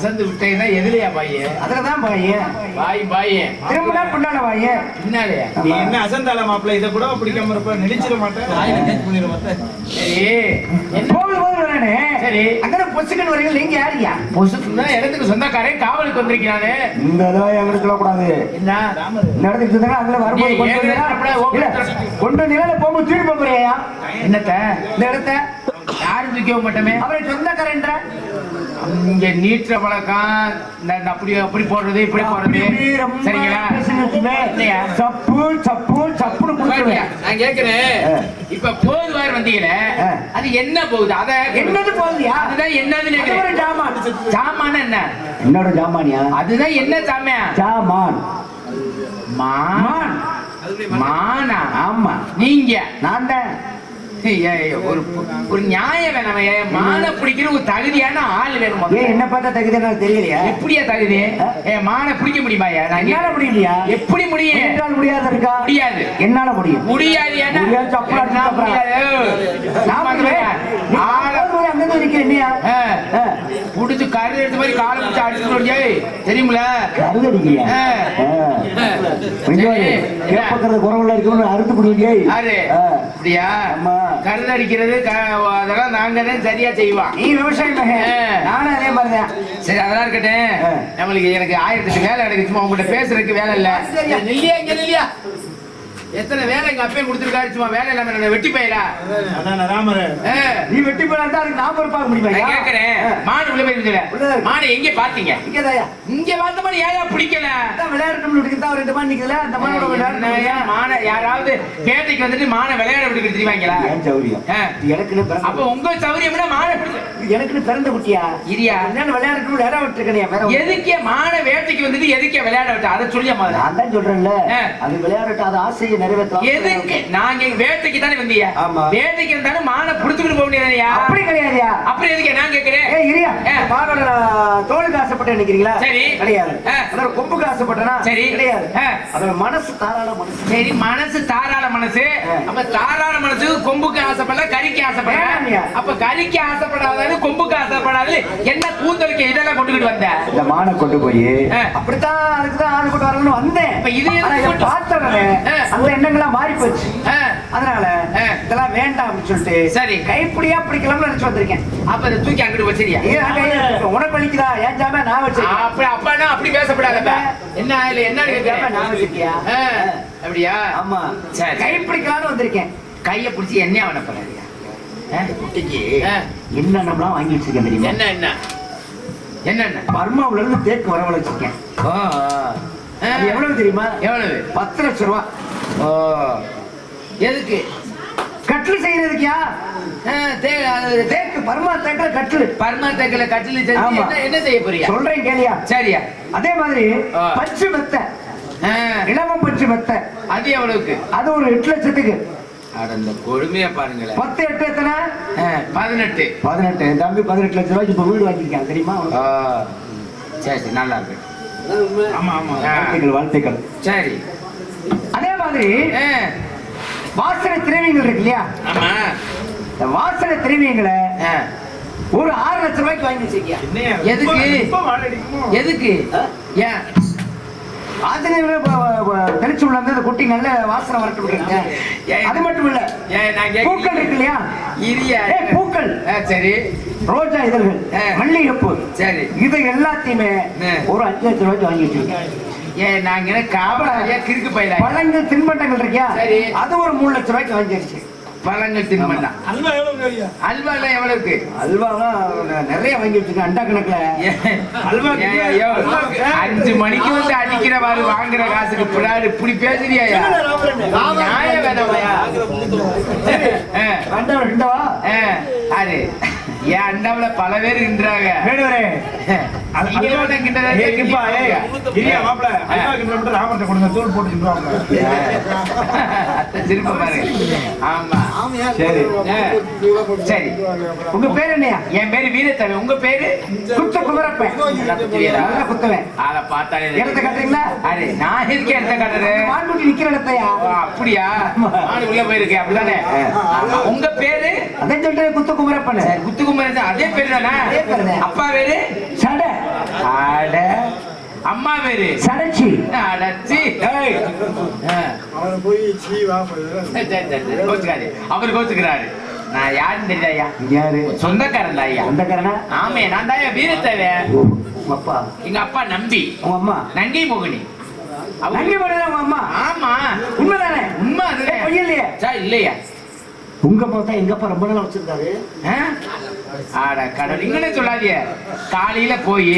அசந்து விட்டேன்னா எதுலையா பாயே? அதுலதான் பாயே. பாயே திரும்பினா பின்னால பாயே. பின்னாலே நீ என்ன அசந்தால மாப்பிள்ள இதை கூட பிடிக்காம இருப்ப நடிச்சிட மாட்டேன். சரி போகுது வரேனே. சரி அங்கே பொசுக்குன்னு வரீங்க. நீங்க யாரியா? பொசுக்கு தான் இடத்துக்கு சொந்தக்காரன் காவலுக்கு வந்திருக்கிறானே. இந்த தடவை எங்களுக்கு சொல்லக்கூடாது. என்ன இந்த இடத்துக்கு சொந்தக்காரன் அதுல வரும்போது கொண்டு நிலையில போகும்போது தூக்கி போறியா? என்னத்த இந்த இடத்த யாரும் தூக்க மாட்டோமே. அவரை சொந்தக்காரன்ற இங்க நீட்டுற பழக்கம் அப்படி அப்படி போடுறது இப்படி போடுறது சரிங்களா? சப்பு சப்பு சப்புன்னு கொடுத்துருவேன். நான் கேக்குறேன், இப்ப போகுது வாரு வந்தீங்களே, அது என்ன போகுது? அத என்னது போகுதுயா? அதுதான் என்னதுன்னு ஜாமான். ஜாமான என்ன? என்னோட ஜாமானியா? அதுதான் என்ன சாமியா? ஜாமான். மான். மானா? ஆமா. நீங்க நான் தான். ஒரு நியாயம் வேணாம். மான பிடிக்கிற ஒரு தகுதியான ஆள் வேணும். என்ன பார்த்தா தகுதியா தெரியலையா? எப்படியா தகுதி? மான பிடிக்க முடியுமாயா? நான் என்னால முடியலையா? எப்படி முடியும்? என்னால் முடியாது இருக்கா? முடியாது. என்னால முடியும். முடியாது. புடிச்சு கருது எடுத்த மாதிரி காலை பிடிச்சு அடிச்சு தெரியுமில? கருது அடிக்கிறியா? குறவுல இருக்கணும் அறுத்து முடியும். அப்படியா? கருது அடிக்கிறது அதெல்லாம் நாங்க தான் சரியா செய்வோம். நீ விவசாயம் நானும் அதே மாதிரிதான். சரி அதெல்லாம் இருக்கட்டும். நம்மளுக்கு எனக்கு 1008 வேலை எனக்கு சும்மா உங்ககிட்ட பேசுறதுக்கு வேலை இல்ல. இல்லையா இங்க இல்லையா? எத்தனை வேலை எங்க அப்பே கொடுத்துருக்காரு. சும்மா வேலை இல்லாம வெட்டி போயிடா. நீ வெட்டி போயிடா அதுக்கு நான் பொறுப்பாக முடியுமா? கேட்கிறேன். மாடு உள்ள போயிருந்தல மாடு எங்க பாத்தீங்க? இங்க பார்த்த மாதிரி ஏயா பிடிக்கல? விளையாட்டு ரெண்டு மாடு நிக்கல. அந்த மானோட விளையாட்டு மான யாராவது பேட்டைக்கு வந்துட்டு மான விளையாட விடுக்க தெரியுவாங்களா? எனக்கு அப்ப உங்க சௌரியம்னா மான எனக்கு பிறந்த குட்டியா இரியா என்ன விளையாட்டு விளையாட விட்டுருக்கேன். எதுக்கே மான வேட்டைக்கு வந்துட்டு எதுக்கே விளையாட விட்டு அதை சொல்லிய மாதிரி நான் தான் சொல்றேன்ல. அது விளையாடட்டு அது ஆசையை நிறைவேற்றலாம். எதுக்கு நாங்க வேட்டைக்கு தானே வந்தீங்க? வேட்டைக்கு இருந்தாலும் மான புடிச்சுக்கிட்டு போக முடியாதுயா? அப்படி கிடையாதுயா. அப்படி எதுக்கு நான் கேக்குறேன். இரியா மானோட தோலுக்கு ஆசைப்பட்டு நினைக்கிறீங்களா? சரி கிடையாது. அதோட கொம்புக்கு ஆசைப்பட்டனா? சரி கிடையாது. அதோட மனசு தாராள மனசு. சரி மனசு தாராள மனசு. அப்ப தாராள மனசு கொம்புக்கு ஆசைப்படல கறிக்கு ஆசைப்படல. அப்ப கறிக்கு ஆசைப்படாத கொம்புக்கு ஆசைப்படாது என்ன கூந்தலுக்கு இதெல்லாம் கொண்டுகிட்டு வந்த? இந்த மானை கொண்டு போய் அப்படித்தான் அதுக்குதான் ஆள் கொண்டு வரணும்னு வந்தேன். இப்ப இது பார்த்தவனே அந்த எண்ணங்கள்லாம் மாறி போச்சு. அதனால இதெல்லாம் வேண்டாம் அப்படின்னு சொல்லிட்டு சரி கைப்பிடியா பிடிக்கலாம்னு நினைச்சு வந்திருக்கேன். அப்ப அதை தூக்கி அங்கிட்டு வச்சிருக்கியா? உனக்கு வலிக்குதா? ஏன் ஜாம நான் வச்சிருக்கேன். அப்படி அப்பானா அப்படி பேசப்படாத. என்ன இல்ல என்ன நான் வச்சிருக்கியா? அப்படியா? ஆமா சரி கை பிடிக்கலாம்னு வந்திருக்கேன். கைய பிடிச்சி என்ன பண்ண போறாரு? குட்டிக்கு என்னென்னலாம் வாங்கி வச்சிருக்கேன் தெரியுமா? என்ன என்ன என்னென்ன? பர்மாவுல இருந்து தேக்கு வரவழைச்சிருக்கேன். எவ்வளவு தெரியுமா? எவ்வளவு? 10 லட்சம் ரூபா. எதுக்கு? கட்டில் செய்யறதுக்கியா? தேக்கு பர்மா தேக்கல கட்டில். பர்மா தேக்கல கட்டில் என்ன செய்ய போறியா? சொல்றேன் கேளியா? சரியா? அதே மாதிரி பஞ்சு மெத்தை, இளவம் பஞ்சு மெத்தை. அது எவ்வளவுக்கு? அது ஒரு 8 லட்சத்துக்கு. அந்த கொடுமையா பாருங்களேன். 10 8 எத்தனை? 18. 18. தம்பி 18 லட்சம் ரூபாய்க்கு இப்ப வீடு வாங்கிருக்கான் தெரியுமா? சரி சரி நல்லா இருக்கு. ஆமா ஆமா வாழ்த்துக்கள் வாழ்த்துக்கள். சரி அதே மாதிரி வாசனை திரவியங்கள் இருக்கு இல்லையா? ஆமா இந்த வாசனை திரவியங்களை ஒரு 6 லட்சம் ரூபாய்க்கு வாங்கி வச்சிருக்கியா? எதுக்கு? எதுக்கு? ஏன் தெளிச்சு உள்ள அந்த குட்டி நல்ல வாசனை வரட்டு விட்டுருங்க. அது மட்டும் இல்ல பூக்கள் இருக்கு இல்லையா? பூக்கள் சரி ரோஜா இதழ்கள் மல்லிகைப்பூ சரி இது எல்லாத்தையுமே ஒரு 5 லட்சம் ரூபாய்க்கு வாங்கி வச்சிருக்கேன். நாங்க காவலாளியா கிறுக்கு பயில பழங்கள் தின்பண்டங்கள் இருக்கியா? அது ஒரு 3 லட்சம் ரூபாய்க்கு வாங்கி வச்சு. பழங்கள் தின்பண்டம் அல்வா எல்லாம் எவ்வளவுக்கு? அல்வாலாம் நிறைய வாங்கி வச்சிருக்கேன் அண்டா கணக்குல. 5 மணிக்கு வந்து அடிக்கிறவாறு வாங்குற காசுக்கு பின்னாடி இப்படி பேசுறியா? நியாயம் வேணாமையா? அது என் அண்டாவில பல பேர் இருந்துறாங்க. திரும்ப பாருங்க. ஆமா சரி சரி. உங்க பேரு என்னையா? என் பேரு வீரத்தேவன். உங்க பேரு? குத்த குமரப்பேன். குத்துவேன். அதை பார்த்தாலே இடத்த காட்டுறீங்களா? அரே நான் இருக்கேன். இடத்த காட்டுறேன். மான்குட்டி நிக்கிற இடத்தையா? அப்படியா? மாடு உள்ள போயிருக்கேன் அப்படிதானே? உங்க பேரு? அதே சொல்றேன் குத்த குமரப்பன். குத்து குமரன் அதே பேரு தானே? அப்பா பேரு? சடை. ஆட அம்மா பேரு சடச்சி. அடச்சி. அவனை போய் சீவா கோச்சுக்காரு. அவர் கோச்சுக்கிறாரு. நான் யாருன்னு தெரியாயா? யாரு? சொந்தக்காரன் தான் ஐயா. சொந்தக்காரனா? ஆமே, நான் தான் வீரத்தேவை. அப்பா. எங்க அப்பா நம்பி. உங்க அம்மா நங்கை மோகினி. நங்கை மோகினி உங்க அம்மா? ஆமா. உண்மைதானே? உண்மை அதுல. இல்லையா? இல்லையா? உங்க அப்பா தான் எங்க அப்பா ரொம்ப நாள் வச்சிருக்காரு. ஆட கடவுள் இங்கன்னு சொல்லாதீங்க. காலையில போய்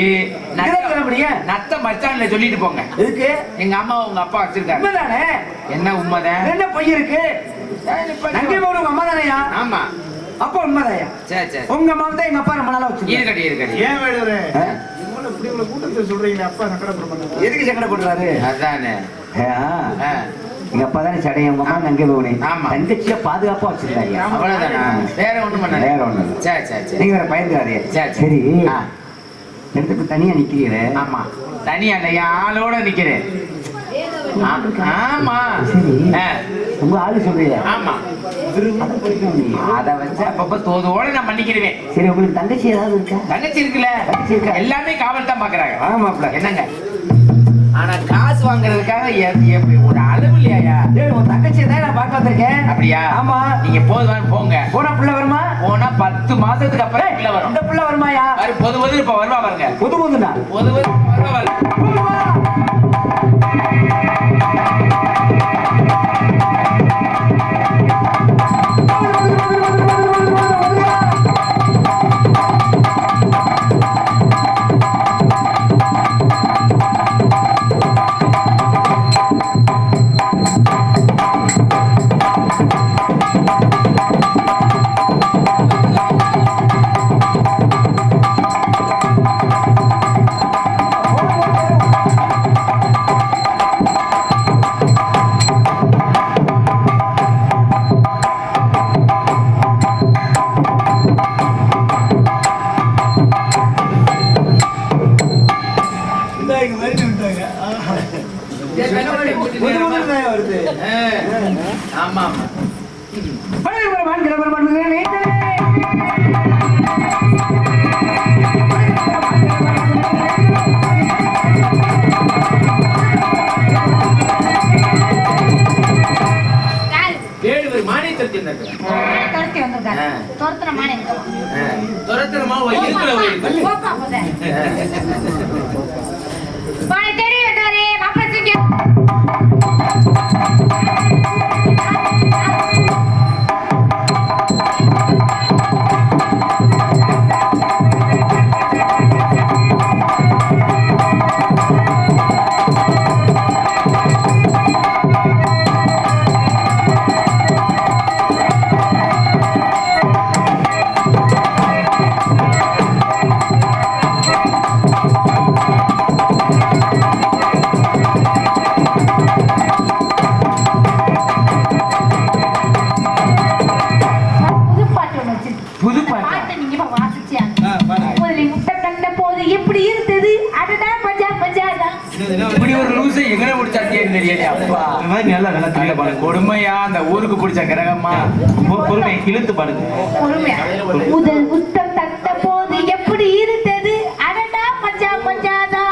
நத்த மச்சான்ல சொல்லிட்டு போங்க. எதுக்கு? எங்க அம்மா உங்க அப்பா வச்சிருக்காங்க. உண்மைதானே? என்ன உண்மைதான்? என்ன பொய் இருக்கு? நங்கை மோகினி உங்க அம்மா தானேயா? ஆமா. அப்பா உண்மைதாயா? சரி சரி. உங்க அம்மா தான் எங்க அப்பா ரொம்ப நாளா வச்சிருக்காரு. இருக்கடி. ஏன் வேடுறே? இப்படி உங்களை கூட்டத்தை சொல்றீங்களே, அப்பா சங்கடப்படுறாங்க. எதுக்கு சங்கடப்படுறாரு? அதானே. எங்க அப்பா தானே சடைய, உங்க அம்மா நங்கை மோகினி. ஆமா. தங்கச்சியா பாதுகாப்பா வச்சிருக்காங்க. அவ்வளவுதானா? வேற ஒண்ணும் பண்ணல. வேற ஒண்ணு. சரி சரி சரி. நீங்க வேற பயந்துறாதே. சரி. எடுத்து தனியா நிக்கிறீங்களே. ஆமா. தனியா இல்லையா, ஆளோட நிக்கிறேன். ஆமா. சரி. உங்க ஆளு சொல்றீங்க. ஆமா. அத வச்சு அப்பப்ப தோதோட நான் பண்ணிக்கிறேன். சரி, உங்களுக்கு தங்கச்சி ஏதாவது இருக்கா? தங்கச்சி இருக்குல்ல. தங்கச்சி இருக்கா? எல்லாமே காவல் தான் பாக்குறாங்க. ஆமாப்ல. என்னங்க, ஆனா காசு வாங்குறதுக்காக ஒரு அளவு இல்லையா? உன் தங்கச்சியை தான் நான் பார்க்க வந்திருக்கேன். அப்படியா? ஆமா. நீங்க போதுவான்னு போங்க. போனா பிள்ளை வருமா? போனா 10 மாசத்துக்கு அப்புறம் பிள்ளை வரும். இந்த பிள்ளை வருமாயா? பொது இப்ப வருவா பாருங்க. புதுனா பொது வருவா பாருங்க. வருது. ஆமா. கொடுமையா அந்த ஊருக்கு பிடிச்ச கிரகமா பொறுமை இழுத்து பாடுங்க. முதல் முத்தம் தட்ட போது எப்படி இருந்தது? அடடா மஜா மஜாதா.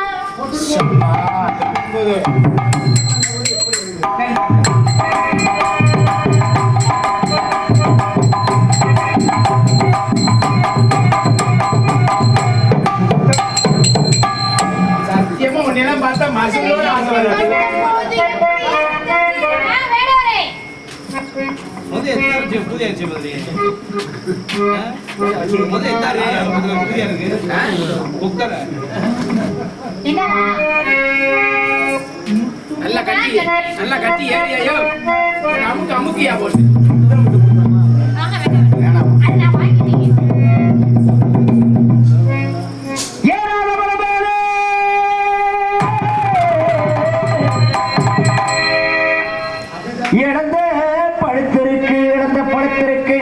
சத்தியமா உன்னெல்லாம் பார்த்தா மாசங்களோட நல்லா கட்டி ஏரியா அமுக்கியா போட்டு இழந்த படுத்திருக்கு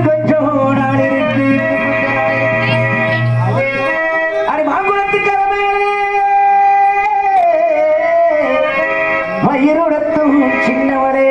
கொஞ்சம் நாள் இருக்கு. அடி மாங்குளத்துக்கரமே மயிருடத்தும் சின்னவனே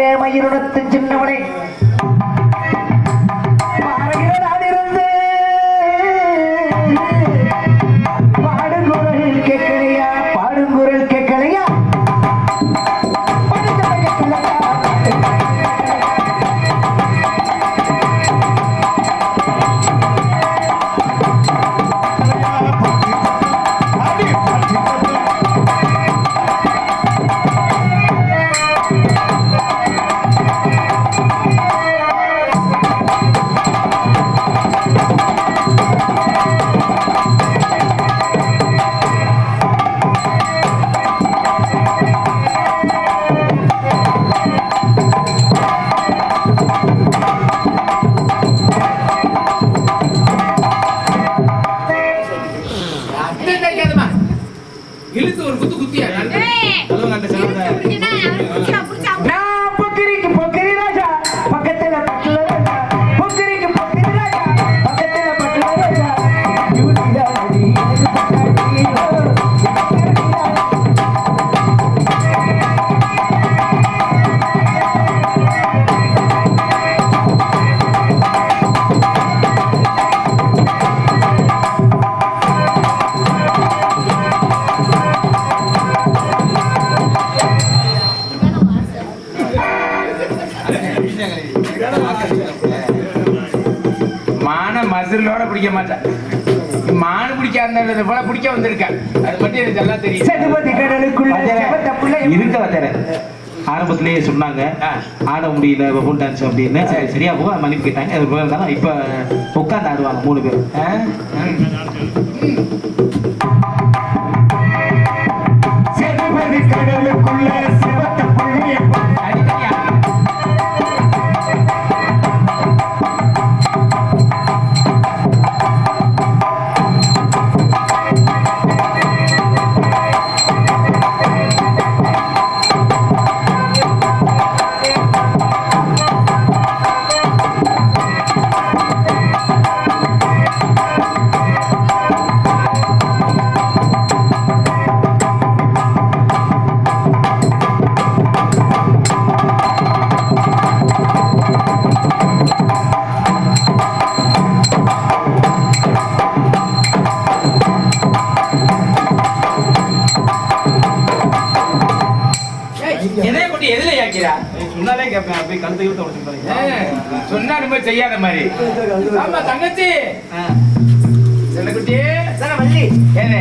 மான மசுரோட பிடிக்க மாட்டேன். மானு பிடிக்காத போல பிடிக்க வந்திருக்கேன். அது பத்தி எனக்கு எல்லாம் தெரியும். சதுபதி கடலுக்குள்ள இருக்க வந்தேன். ஆரம்பத்திலேயே சொன்னாங்க ஆட முடியல பபூன் டான்ஸ் அப்படின்னு. சரியா போக மன்னிப்பு கேட்டாங்க. அது போல இருந்தாலும் இப்ப உட்காந்து ஆடுவாங்க 3 பேர். சதுபதி கடலுக்குள்ள சிவத்த புள்ளிய எதுல யாக்கிறா சொன்னாலே கேட்பேன். அப்படியே கழுத்து கிட்ட உடச்சு சொன்னா ரொம்ப செய்யாத மாதிரி. ஆமா தங்கச்சி செல்லக்குட்டி வள்ளி ஏனே